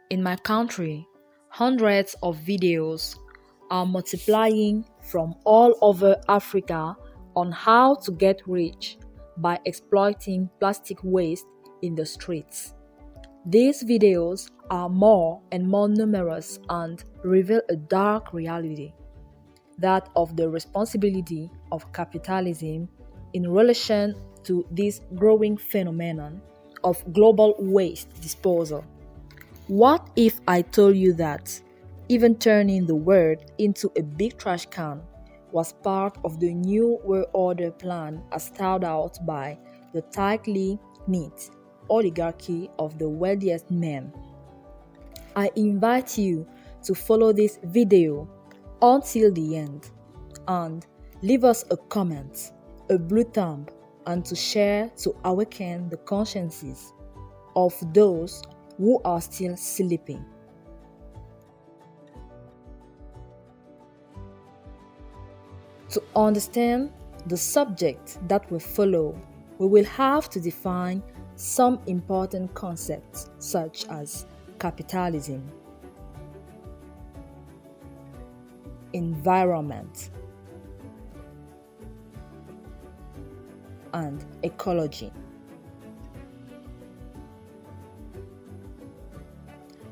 In my country, hundreds of videos are multiplying from all over Africa on how to get rich by exploiting plastic waste in the streets. These videos are more and more numerous and reveal a dark reality, that of the responsibility of capitalism in relation to this growing phenomenon of global waste disposal. What if I told you that even turning the world into a big trash can was part of the new world order plan as thought out by the tightly knit oligarchy of the wealthiest men? I invite you to follow this video until the end and leave us a comment, a blue thumb, and to share to awaken the consciences of those who are still sleeping. To understand the subject that will follow, we will have to define some important concepts such as capitalism, environment, and ecology.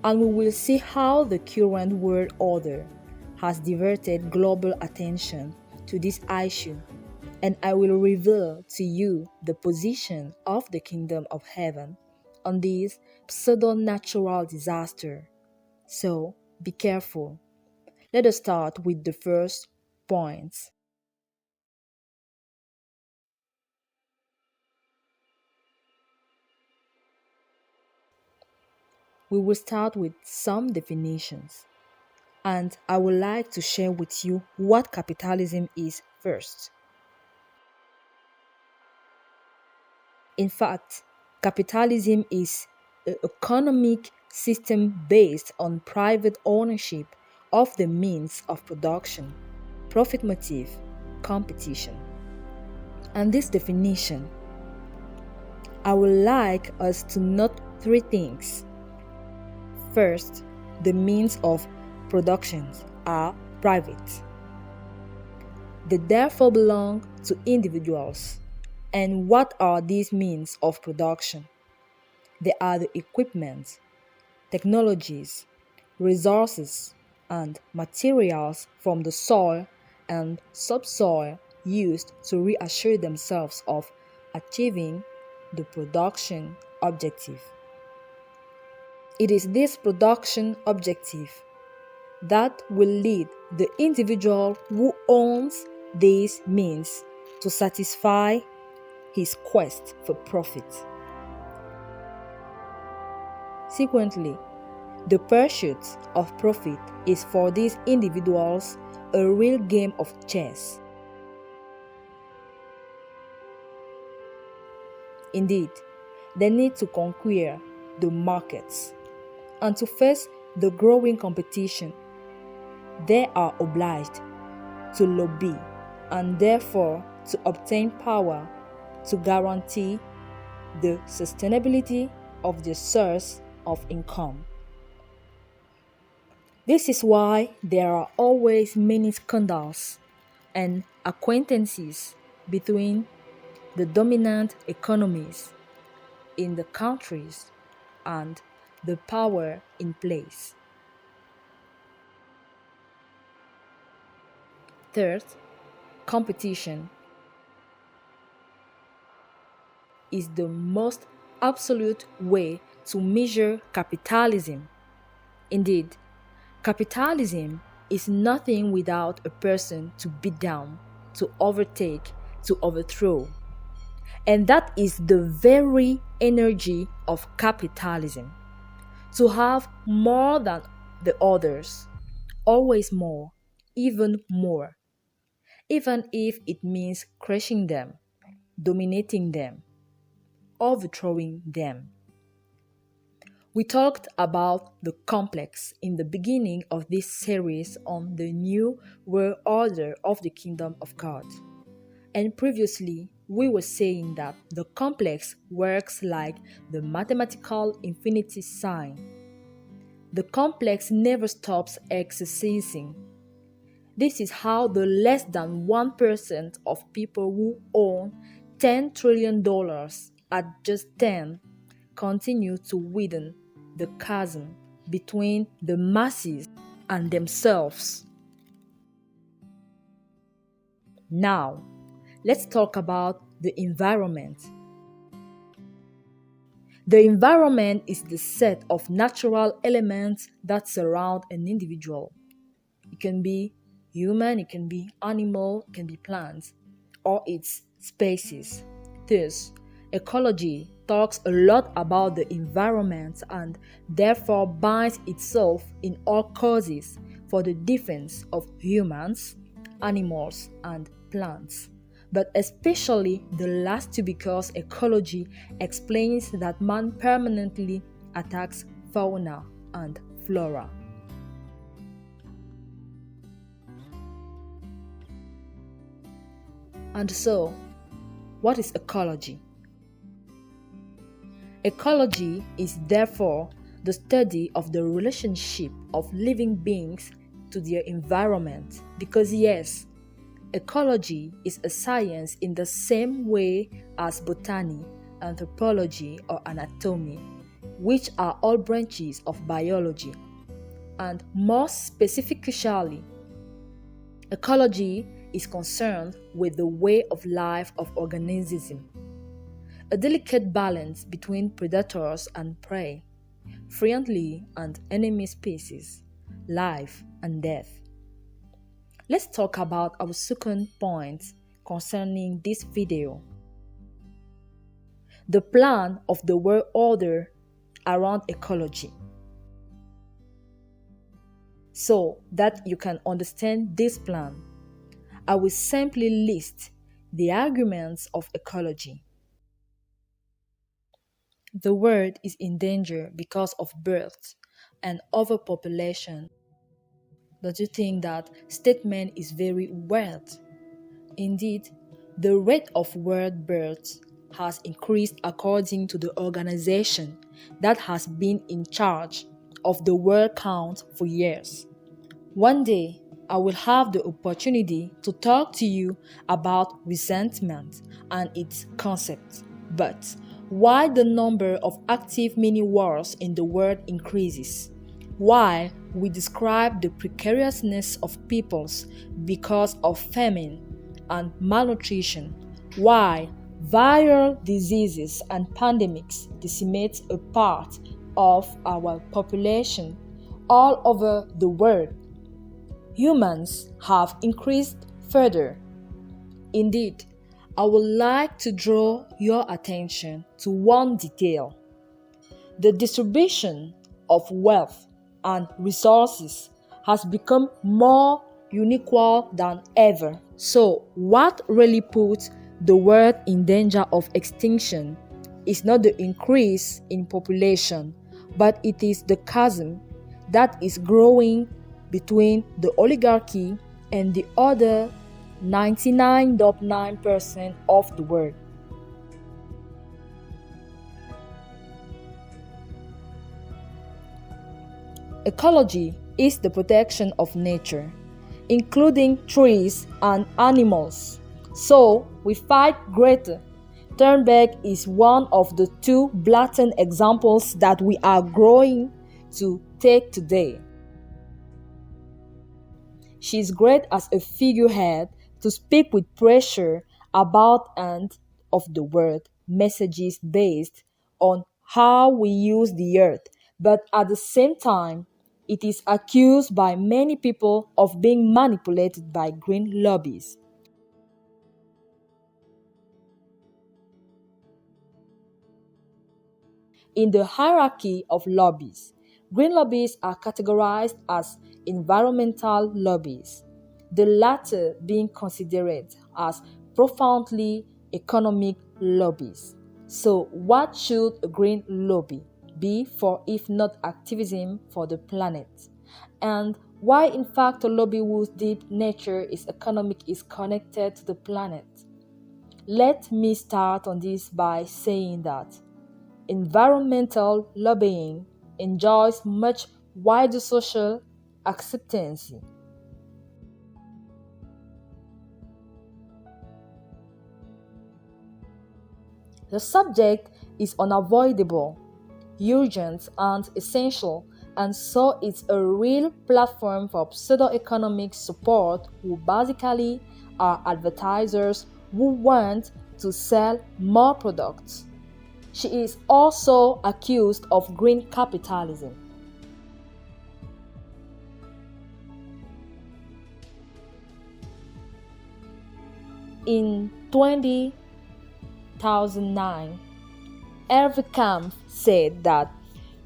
And we will see how the current world order has diverted global attention to this issue, and I will reveal to you the position of the kingdom of heaven on this pseudo-natural disaster. So, be careful. Let us start with the first point. We will start with some definitions, and I would like to share with you what capitalism is first. In fact, capitalism is an economic system based on private ownership of the means of production, profit motive, competition. And this definition, I would like us to note three things. First, the means of production are private. They therefore belong to individuals. And what are these means of production? They are the equipment, technologies, resources, and materials from the soil and subsoil used to reassure themselves of achieving the production objective. It is this production objective that will lead the individual who owns these means to satisfy his quest for profit. Consequently, the pursuit of profit is for these individuals a real game of chess. Indeed, they need to conquer the markets, and to face the growing competition, they are obliged to lobby and therefore to obtain power to guarantee the sustainability of the source of income. This is why there are always many scandals and acquaintances between the dominant economies in the countries and the power in place. Third, competition is the most absolute way to measure capitalism. Indeed, capitalism is nothing without a person to beat down, to overtake, to overthrow. And that is the very energy of capitalism. To have more than the others, always more, even more, even if it means crushing them, dominating them, overthrowing them. We talked about the complex in the beginning of this series on the new world order of the kingdom of God. And previously, we were saying that the complex works like the mathematical infinity sign. The complex never stops exercising. This is how the less than 1% of people who own $10 trillion at just 10 continue to widen the chasm between the masses and themselves. Now, let's talk about the environment. The environment is the set of natural elements that surround an individual. It can be human, it can be animal, it can be plants, or its species. Thus, ecology talks a lot about the environment and therefore binds itself in all causes for the defense of humans, animals, and plants. But especially the last two, because ecology explains that man permanently attacks fauna and flora. And so, what is ecology? Ecology is therefore the study of the relationship of living beings to their environment, because yes, ecology is a science in the same way as botany, anthropology, or anatomy, which are all branches of biology. And more specifically, ecology is concerned with the way of life of organisms, a delicate balance between predators and prey, friendly and enemy species, life and death. Let's talk about our second point concerning this video: the plan of the world order around ecology. So that you can understand this plan, I will simply list the arguments of ecology. The world is in danger because of births and overpopulation. Don't you think that statement is very weird? Indeed, the rate of world births has increased according to the organization that has been in charge of the world count for years. One day, I will have the opportunity to talk to you about resentment and its concept. But why the number of active mini-wars in the world increases? Why we describe the precariousness of peoples because of famine and malnutrition? Why viral diseases and pandemics decimate a part of our population all over the world? Humans have increased further. Indeed, I would like to draw your attention to one detail: the distribution of wealth and resources has become more unequal than ever. So, what really puts the world in danger of extinction is not the increase in population, but it is the chasm that is growing between the oligarchy and the other 99.9% of the world. Ecology is the protection of nature, including trees and animals. So we fight Greta. Thunberg is one of the two blatant examples that we are growing to take today. She is great as a figurehead to speak with pressure about end of the world messages based on how we use the earth, but at the same time, it is accused by many people of being manipulated by green lobbies. In the hierarchy of lobbies, green lobbies are categorized as environmental lobbies, the latter being considered as profoundly economic lobbies. So, what should a green lobby be for if not activism for the planet? And why, in fact, a lobby whose deep nature is economic is connected to the planet? Let me start on this by saying that environmental lobbying enjoys much wider social acceptance. The subject is unavoidable, urgent, and essential, and so it's a real platform for pseudo-economic support who basically are advertisers who want to sell more products. She is also accused of green capitalism. In 2009, Hervé Kampf said that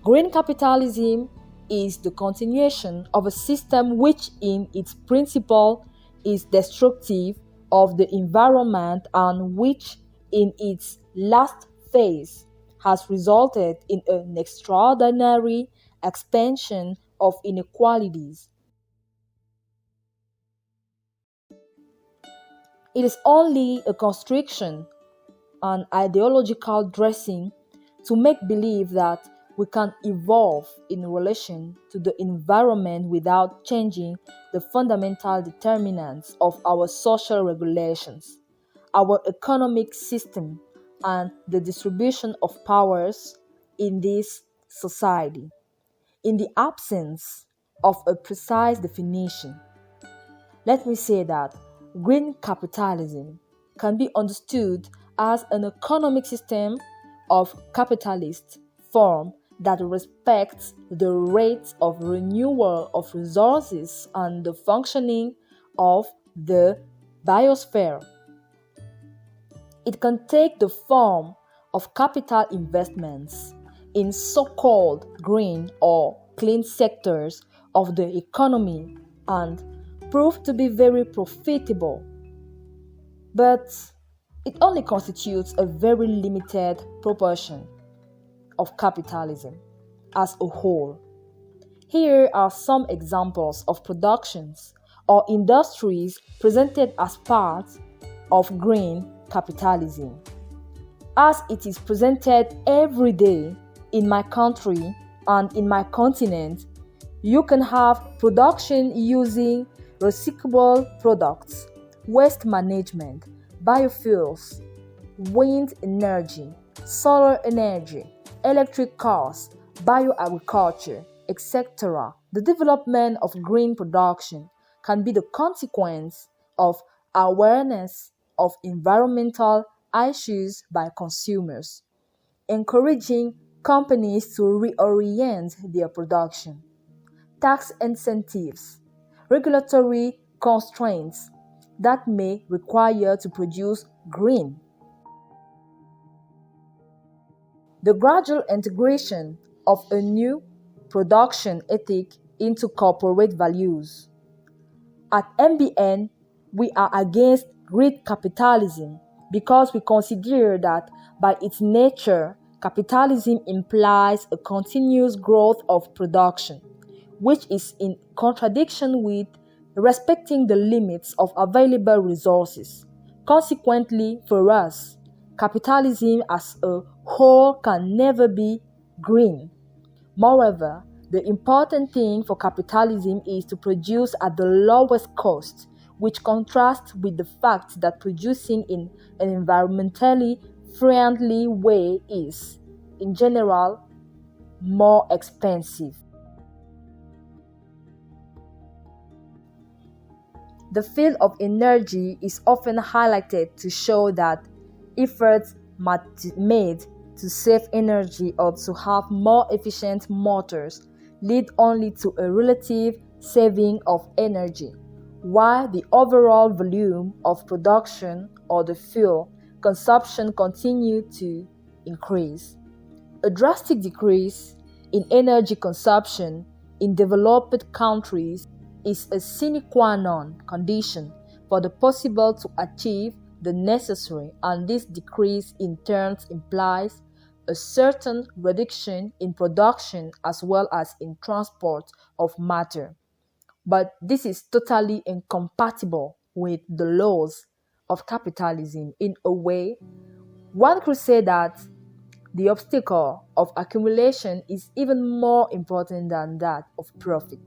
green capitalism is the continuation of a system which in its principle is destructive of the environment and which in its last phase has resulted in an extraordinary expansion of inequalities. It is only a constriction, an ideological dressing to make believe that we can evolve in relation to the environment without changing the fundamental determinants of our social regulations, our economic system, and the distribution of powers in this society. In the absence of a precise definition, let me say that green capitalism can be understood as an economic system of capitalist form that respects the rate of renewal of resources and the functioning of the biosphere. It can take the form of capital investments in so-called green or clean sectors of the economy and prove to be very profitable. But it only constitutes a very limited proportion of capitalism as a whole. Here are some examples of productions or industries presented as part of green capitalism. As it is presented every day in my country and in my continent, you can have production using recyclable products, waste management, biofuels, wind energy, solar energy, electric cars, bioagriculture, etc. The development of green production can be the consequence of awareness of environmental issues by consumers, encouraging companies to reorient their production. Tax incentives, regulatory constraints that may require to produce green. The gradual integration of a new production ethic into corporate values. At MBN, we are against greed capitalism because we consider that by its nature, capitalism implies a continuous growth of production, which is in contradiction with respecting the limits of available resources. Consequently, for us, capitalism as a whole can never be green. Moreover, the important thing for capitalism is to produce at the lowest cost, which contrasts with the fact that producing in an environmentally friendly way is, in general, more expensive. The field of energy is often highlighted to show that efforts made to save energy or to have more efficient motors lead only to a relative saving of energy, while the overall volume of production or the fuel consumption continue to increase. A drastic decrease in energy consumption in developed countries is a sine qua non condition for the possible to achieve the necessary, and this decrease in turn implies a certain reduction in production as well as in transport of matter. But this is totally incompatible with the laws of capitalism. In a way, one could say that the obstacle of accumulation is even more important than that of profit.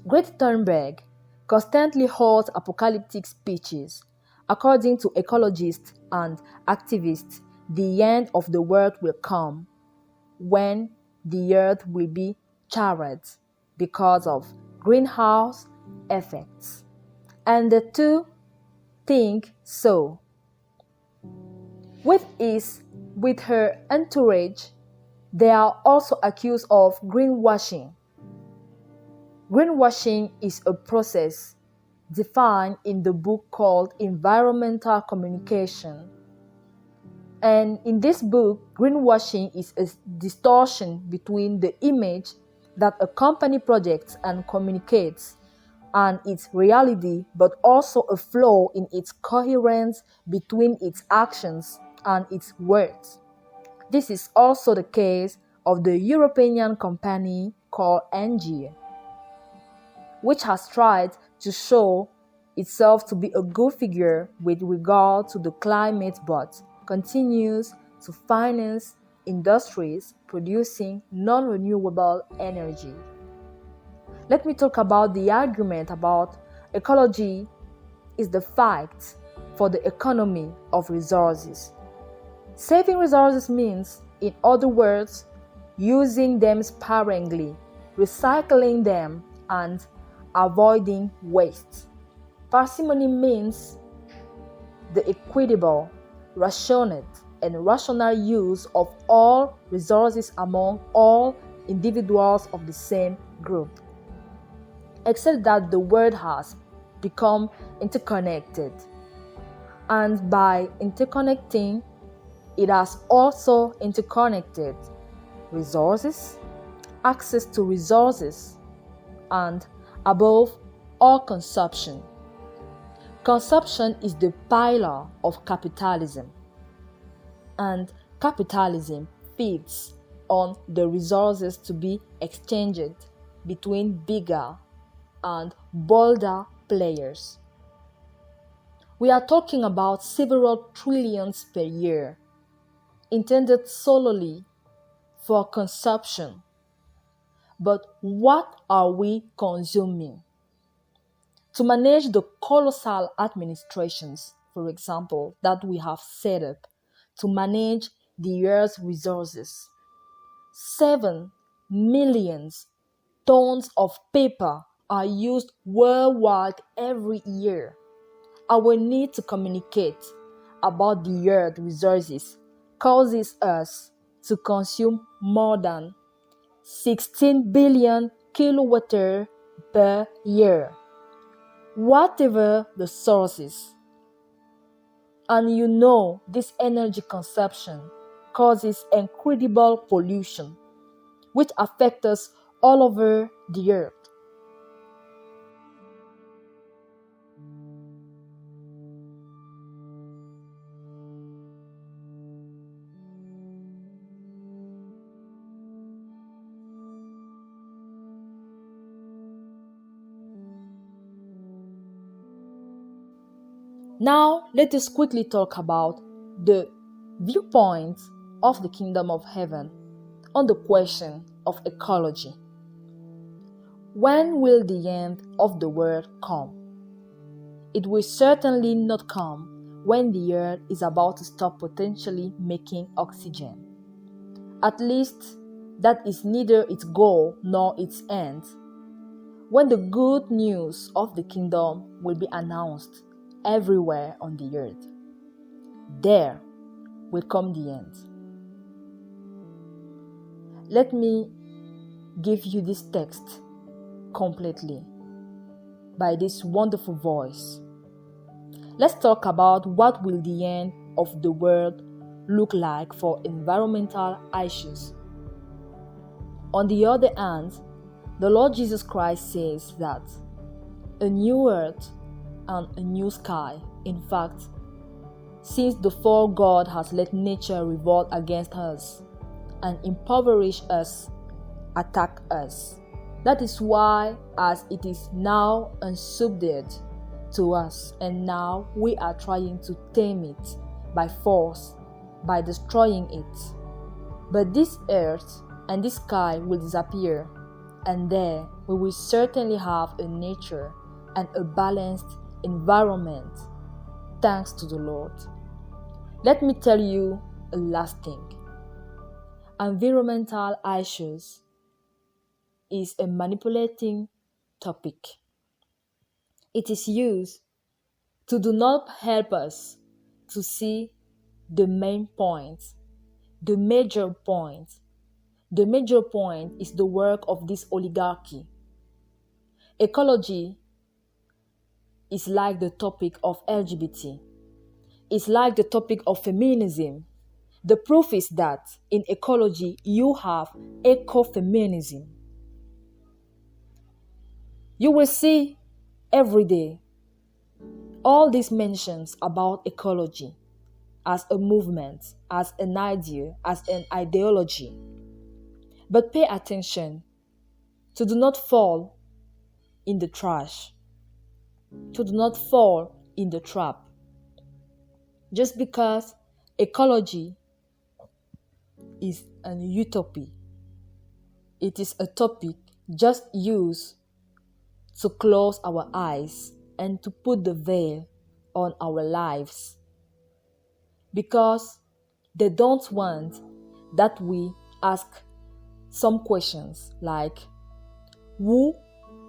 Greta Thunberg constantly holds apocalyptic speeches. According to ecologists and activists, the end of the world will come when the earth will be charred because of greenhouse effects. And the two think so. With her entourage, they are also accused of greenwashing. Greenwashing is a process defined in the book called Environmental Communication. And in this book, greenwashing is a distortion between the image that a company projects and communicates and its reality, but also a flaw in its coherence between its actions and its words. This is also the case of the European company called Engie, which has tried to show itself to be a good figure with regard to the climate but continues to finance industries producing non-renewable energy. Let me talk about the argument about ecology is the fight for the economy of resources. Saving resources means, in other words, using them sparingly, recycling them, and avoiding waste. Parsimony means the equitable, rationate, and rational use of all resources among all individuals of the same group. Except that the world has become interconnected, and by interconnecting, it has also interconnected resources, access to resources, and above all consumption. Consumption is the pillar of capitalism, and capitalism feeds on the resources to be exchanged between bigger and bolder players. We are talking about several trillions per year, intended solely for consumption. But what are we consuming? To manage the colossal administrations, for example, that we have set up to manage the Earth's resources, 7 million tons of paper are used worldwide every year. Our need to communicate about the Earth's resources causes us to consume more than 16 billion kilowatts per year, whatever the sources. And you know this energy consumption causes incredible pollution, which affects us all over the earth. Now, let us quickly talk about the viewpoint of the kingdom of heaven on the question of ecology. When will the end of the world come? It will certainly not come when the earth is about to stop potentially making oxygen. At least, that is neither its goal nor its end. When the good news of the kingdom will be announced everywhere on the earth, there will come the end. Let me give you this text completely by this wonderful voice. Let's talk about what will the end of the world look like for environmental issues. On the other hand, the Lord Jesus Christ says that a new earth and a new sky, in fact, since the fall God has let nature revolt against us and impoverish us, attack us. That is why, as it is now unsubdued to us, and now we are trying to tame it by force, by destroying it. But this earth and this sky will disappear, and there we will certainly have a nature and a balanced environment, thanks to the Lord. Let me tell you a last thing. Environmental issues is a manipulating topic. It is used to do not help us to see the main point, the major point. The major point is the work of this oligarchy. Ecology is like the topic of LGBT. It's like the topic of feminism. The proof is that in ecology you have ecofeminism. You will see every day all these mentions about ecology as a movement, as an idea, as an ideology. But pay attention to do not fall in the trash, to do not fall in the trap. Just because ecology is an utopia, it is a topic just used to close our eyes and to put the veil on our lives, because they don't want that we ask some questions like, who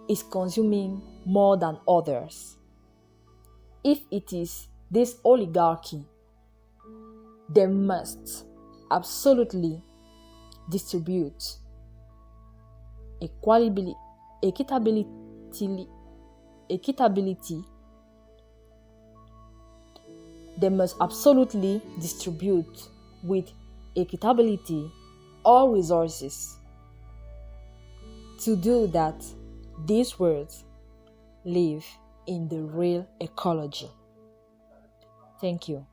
is consuming more than others? If it is this oligarchy, they must absolutely distribute equitability. They must absolutely distribute with equitability all resources. To do that, these words live in the real ecology. Thank you.